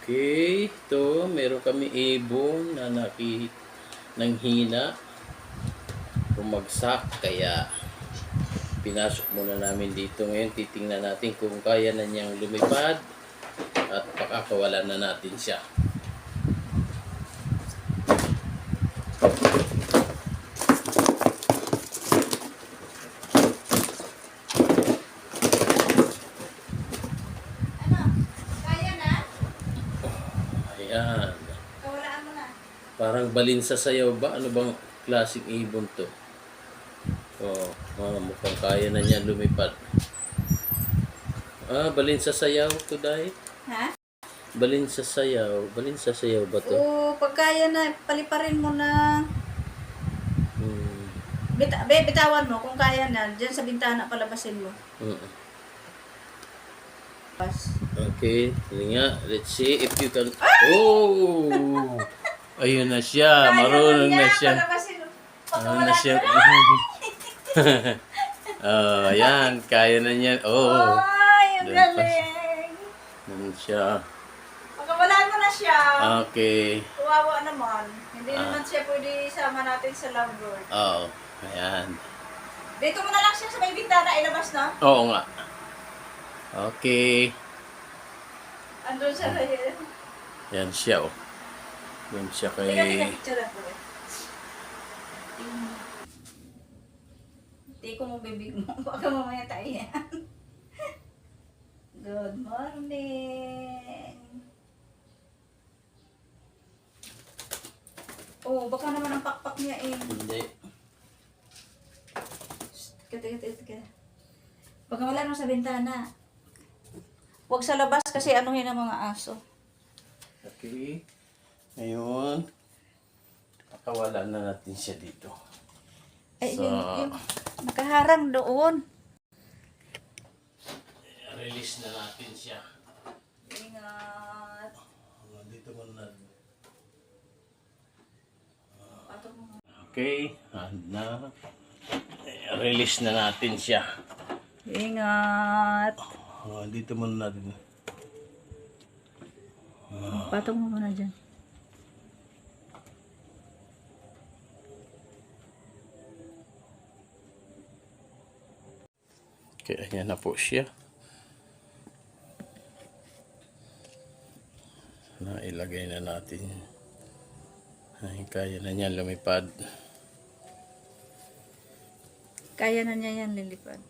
Okay, ito meron kami ibon na nanghina, bumagsak, kaya pinasok muna namin dito. Ngayon titingnan natin kung kaya na niyang lumipad at pakakawalan na natin siya. Ayan. Kawalaan mo na. Parang balin sa sayaw ba? Ano bang klaseng ibon to? Oh, mukhang kaya na niya lumipad. Balin sa sayaw to, Day. Ha? Balin sa sayaw. Balin sa sayaw ba to? Oo, pag kaya na, paliparin mo na. Bitawan mo kung kaya na. Diyan sa bintana palabasin mo. Okay, sige nga. Let's see if you can... Oh! Ayun na siya. Marunong na siya. Marunong na siya. Ayan. Kaya na niya. Oh. Ay, ang galing. Ganun siya. Pagkawalaan mo na siya. Okay. Kawawa naman. Hindi naman siya pwede isama natin sa lovebird. Oo. Ayan. Dito mo na lang siya sa may bintana, ilabas na. Oo nga. Okay. Andun siya na yun. Yan siya, oh. Yan siya kay... Tingnan, picture ko. Hindi ko mo bibig mo. Baka mamaya tayo yan. Good morning. Oh, baka naman ang pakpak niya eh. Hindi. Kata. Baka wala naman sa bintana. Huwag sa labas kasi anuhin ang mga aso. Okay. Ngayon, pakawalan na natin siya dito. Ay, So, yung nakaharang doon. release na natin siya. Ingat. Dito muna. Patok mo. Okay. Release na natin siya. Ingat. Dito muna natin. Patok mo muna dyan. Okay, ayan na po siya. Nailagay na natin. Ay, kaya na niya lumipad. Kaya na niya yan lilipad.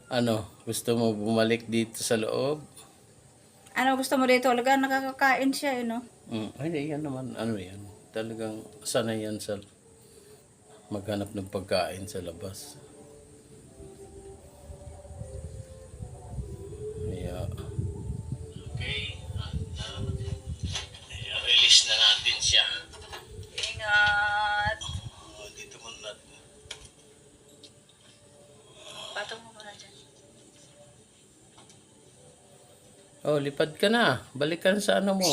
Ano, gusto mo bumalik dito sa loob? Ano gusto mo dito? Talaga nakakakain siya, no? Ay, yan naman, ano yan. Talagang sanay yan sa maghanap ng pagkain sa labas. Yeah. Okay. Release na natin siya. Ingat. Dito muna natin. Patok mo muna dyan. Oh, lipad ka na. Balik ka na sa ano mo.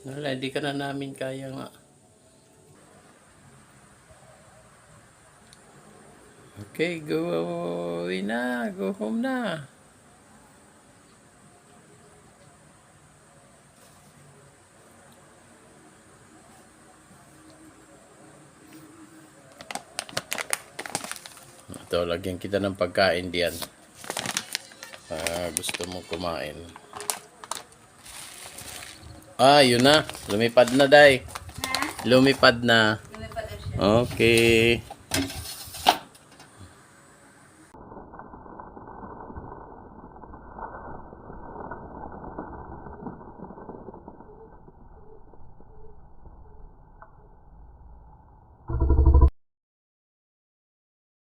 Wala, hindi ka na namin kaya nga. Okay, go away na. Go home na. Ito, lagyan kita ng pagkain diyan. Gusto mo kumain. Yun na. Lumipad na, Day. Ha? Lumipad na. Lumipad na siya. Okay.